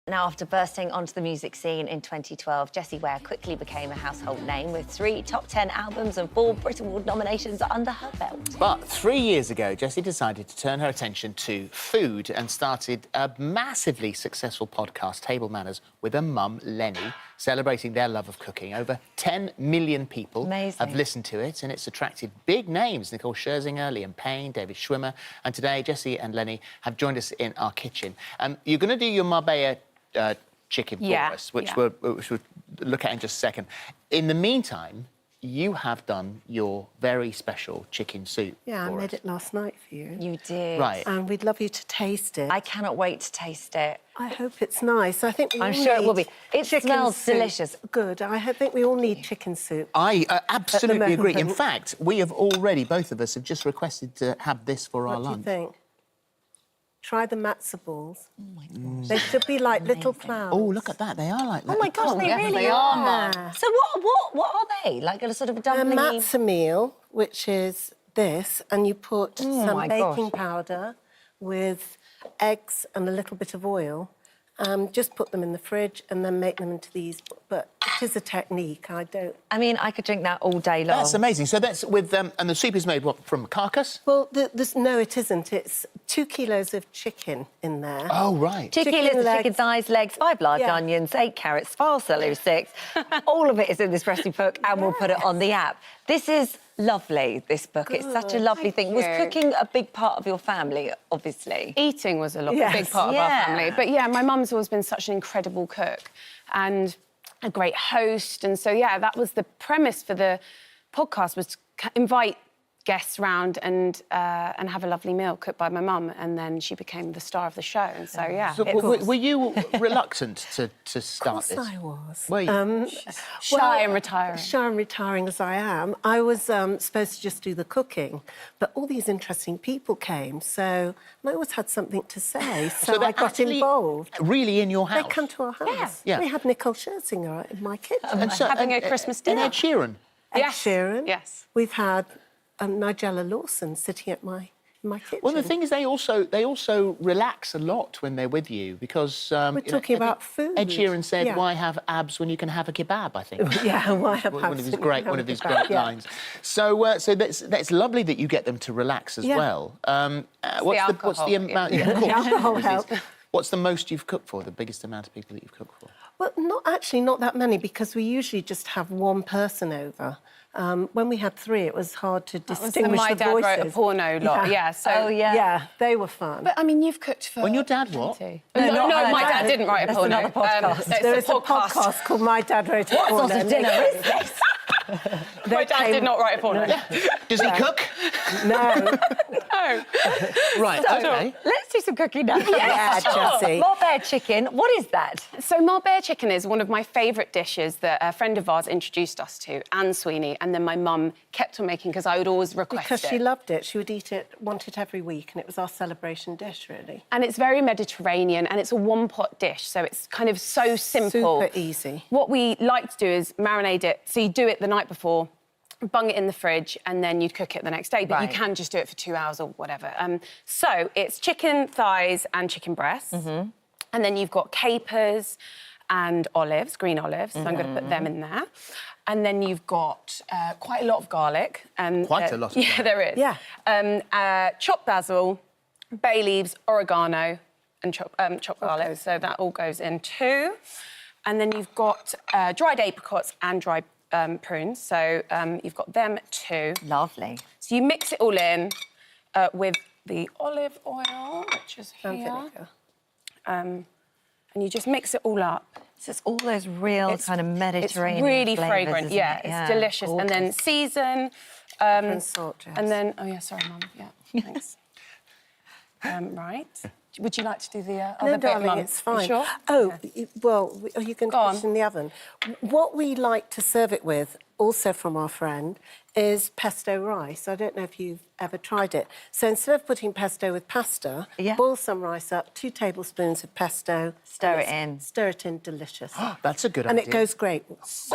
Now, after bursting onto the music scene in 2012, Jessie Ware quickly became a household name with 3 top 10 albums and 4 Brit Award nominations under her belt. But 3 years ago, Jessie decided to turn her attention to food and started a massively successful podcast, Table Manners, with her mum, Lennie, celebrating their love of cooking. Over 10 million people have listened to it, and it's attracted big names, Nicole Scherzinger, Liam Payne, David Schwimmer, and today Jessie and Lennie have joined us in our kitchen. You're going to do your Marbella chicken for us, which we'll look at in just a second. In the meantime, you have done your very special chicken soup. Yeah, I made it last night for you. You did. Right. And we'd love you to taste it. I cannot wait to taste it. I hope it's nice. I think I'm sure it will be. It smells delicious. Good. I think we all need chicken soup. I absolutely agree. In fact, we have already, both of us, have just requested to have this for our lunch. What do you think? Try the matzo balls. Oh, my gosh. They should be like little clouds. Oh, look at that. They are like that. Oh, my gosh, they really are, Mum. So what are they? Like a sort of dumpling? A matzo meal, which is this, and you put some baking powder with eggs and a little bit of oil. Just put them in the fridge and then make them into these. But it is a technique. I mean, I could drink that all day long. That's amazing. So that's with and the soup is made what, from carcass? Well, no, it isn't. It's 2 kilos of chicken in there. Oh right. 2 kilos of chicken thighs, legs, 5 large onions, 8 carrots, 5 celery sticks. All of it is in this recipe book, and we'll put it on the app. This is lovely, this book. Good. It's such a lovely thing. Was cooking a big part of your family, obviously? Eating was a big part of our family. But, yeah, my mum's always been such an incredible cook and a great host. And so, yeah, that was the premise for the podcast, was to invite guests round and have a lovely meal cooked by my mum, and then she became the star of the show. And so, yeah. So were you reluctant to start this? Of course I was. Were you? Shy and retiring. Shy and retiring as I am. I was supposed to just do the cooking, but all these interesting people came, so I always had something to say, so I got involved. Really in your house? They come to our house. Yeah. We had Nicole Scherzinger in my kitchen. Having a Christmas dinner. And Ed Sheeran? Ed Sheeran. Yes. We've had Nigella Lawson sitting at my kitchen. Well, the thing is, they also relax a lot when they're with you because we're talking about food. Ed Sheeran said, "Why have abs when you can have a kebab?" I think. Yeah, why have abs? One of these great lines. So, so that's lovely that you get them to relax as well. What's the amount? The alcohol helps. What's the most you've cooked for? The biggest amount of people that you've cooked for? Well, not that many, because we usually just have one person over. When we had 3, it was hard to distinguish my the voices. dad wrote a porno lot, so... Yeah, they were fun. But, I mean, you've cooked for... When your dad what? No, my dad didn't write a porno. That's another podcast. There is a podcast called My Dad Wrote a Porno. What sort of dinner is this? My dad did not write a porno. Does he cook? No. No. Right, OK. Let's do some cooking now. Yeah, Jessie. Marbella chicken, what is that? So Marbella chicken is one of my favourite dishes that a friend of ours introduced us to, Anne Sweeney, and then my mum kept on making because I would always request it. Because she loved it. She would want it every week, and it was our celebration dish, really. And it's very Mediterranean, and it's a one-pot dish, so it's kind of so simple. Super easy. What we like to do is marinate it. So you do it the night before, bung it in the fridge, and then you'd cook it the next day. But you can just do it for 2 hours or whatever. So it's chicken thighs and chicken breasts. And then you've got capers and olives, green olives. So I'm going to put them in there. And then you've got quite a lot of garlic. And, quite a lot of garlic. Yeah, there is. Yeah. Chopped basil, bay leaves, oregano, and chopped garlic. So that all goes in too. And then you've got dried apricots and dried prunes. So you've got them too. Lovely. So you mix it all in with the olive oil, which is here. And you just mix it all up. So it's all those real kind of Mediterranean It's really flavours, fragrant, isn't yeah. it? It's delicious. Gorgeous. And then season. And salt, Jess. And then, oh yeah, sorry, Mum. Yeah, thanks. Right. Would you like to do the other No, bit, darling, Mum? it's fine. You sure? Oh, well, are you going to put it in the oven? What we like to serve it with, also from our friend, is pesto rice. I don't know if you've ever tried it. So instead of putting pesto with pasta, boil some rice up, 2 tablespoons of pesto. Stir it in. Stir it in, delicious. That's a good and idea. it goes great.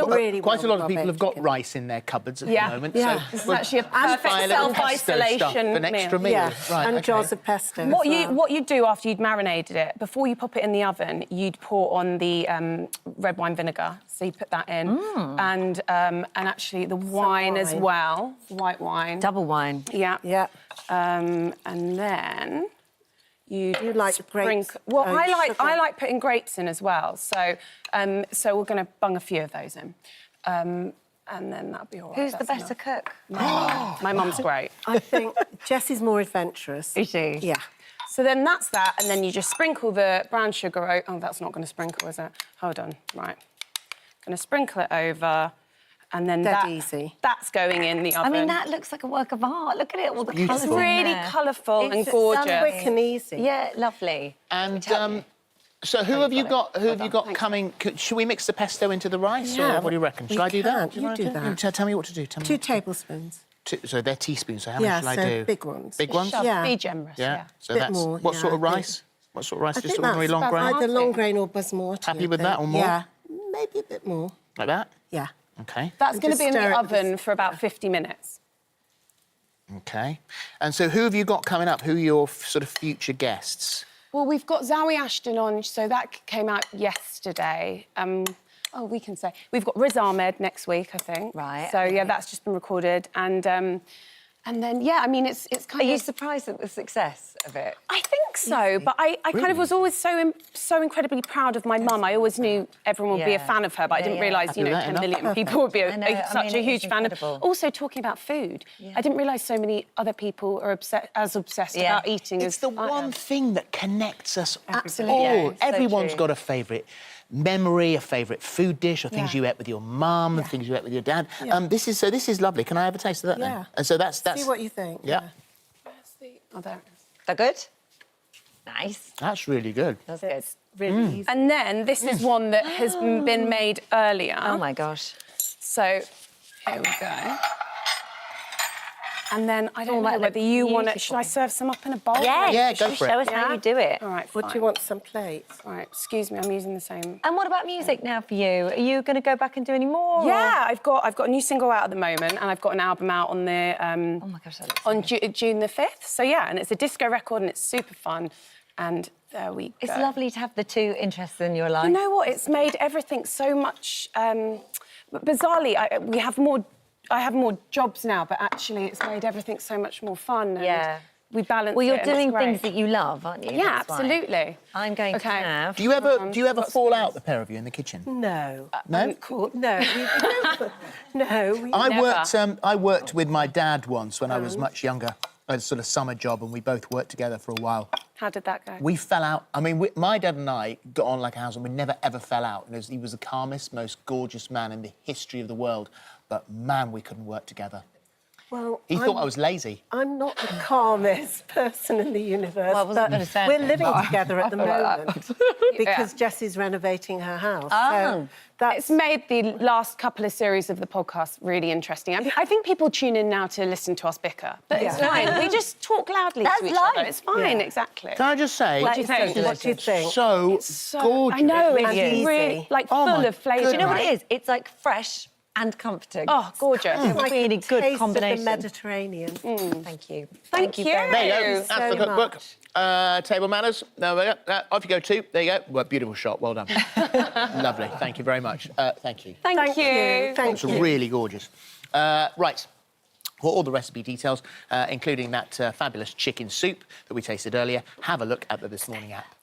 Really Quite a well lot of with people have got chicken. rice in their cupboards at the moment. Yeah. So This is actually a perfect buy a little pesto stuff, self-isolation an extra meal. Yeah, Right, and okay. jars of pesto. What you do after you'd marinated it, before you pop it in the oven, you'd pour on the red wine vinegar. So you put that in, and actually the wine as well, white wine. Double wine. Yeah. Yeah. And then you like grapes? Well, Oh, I sugar. like putting grapes in as well. So we're going to bung a few of those in. And then that'll be all right. Who's the That's better cook? My mum's great. I think Jessie's more adventurous. Is she? Yeah. So then that's that, and then you just sprinkle the brown sugar over. Oh, that's not going to sprinkle, is it? Hold on. Right. Going to sprinkle it over, and then easy. that's going in the oven. I mean, that looks like a work of art. Look at it, all the colours. It's really colourful and gorgeous. Quick and easy. Yeah, lovely. And so who have you got coming? Should we mix the pesto into the rice, Yeah, or what do you reckon? we Shall I do that? can. You do that. Tell me what to do. 2 tablespoons. So they're teaspoons. So how many shall I do? big ones. Big ones? Yeah. Be generous. Yeah. So Bit that's more, what sort of yeah, rice? What sort of rice? I Just think ordinary that's long grain? either long grain or basmati. Happy I with think. that or more? Yeah, maybe a bit more. Like that? Yeah. Okay. That's And going to just be in stir the it with oven for about 50 minutes. Okay. And so who have you got coming up? Who are your sort of future guests? Well, we've got Zoe Ashton on, so that came out yesterday. We can say we've got Riz Ahmed next week, I think. Right, So yeah, okay. that's just been recorded, and then yeah, I mean it's kind Are of. you surprised at the success of it? I think so, but I kind of was always so incredibly proud of my mum. I always knew everyone would be a Yeah. fan of her, but I didn't Yeah. realise, Happy with that, 10 enough? million people would be I know, I such mean, a it huge is fan. incredible. Also, talking about food, I didn't realise so many other people are as obsessed Yeah. about eating It's as the I one am. thing that connects us Absolutely. all. Yeah, so Everyone's true. got a favourite memory, a favourite food dish, or things you ate with your mum, things you ate with your dad. This is lovely. Can I have a taste of that then? Yeah. And so that's See what you think. yeah. Oh, there it is. They're good? Nice. That's really good. That's good. Really easy. And then this is one that has been made earlier. Oh, my gosh. So here we go. And then I don't know that whether looks you want to. beautiful. Should I serve some up in a bowl? Yeah, Yeah, go for it. Show us how Yeah? you do it. All right, Would fine. you want some plates? All right, excuse me, I'm using the same. And what about music now for you? Are you going to go back and do any more? Yeah, I've got a new single out at the moment, and I've got an album out on the Oh, my gosh, that looks on June the 5th. So yeah, and it's a disco record, and it's super fun. And there we go. It's lovely to have the two interests in your life. You know what? It's made everything so much. Bizarrely, I have more jobs now, but actually, it's made everything so much more fun. And Yeah. we balance. Well, you're it, and it's doing great. things that you love, aren't you? Yeah, That's why. absolutely. I'm going to Okay. have... Do you ever fall out, the pair of you, in the kitchen? No. No? Cool. No. No. I worked with my dad once when I was much younger, a sort of summer job, and we both worked together for a while. How did that go? We fell out. I mean, my dad and I got on like a house, and we never, ever fell out. And he was the calmest, most gorgeous man in the history of the world. But, man, we couldn't work together. Well, He thought I was lazy. I'm not the calmest person in the universe. Well, I wasn't but gonna say we're anything, living but together at the moment because Jessie's renovating her house. So It's made the last couple of series of the podcast really interesting. I think people tune in now to listen to us bicker, but it's fine. We just talk loudly That's to each life. other. It's fine, Yeah. exactly. Can I just say, What do you think? What do you think? so, gorgeous. I know, it's Really really, easy. like, Oh, full my of flavour. goodness. Do you know what it is? It's like fresh and comforting. Oh, gorgeous. It's Like really a good taste combination. Of the Mediterranean. Thank you. Thank you. very There you much. go. you That's the so cookbook. much. Table manners. There we go. Off you go, too. There you go. Well, beautiful shot. Well done. Lovely. Thank you very much. Thank you. Thank you. Thank It's you. really gorgeous. Right. For all the recipe details, including that fabulous chicken soup that we tasted earlier, have a look at the This Morning app.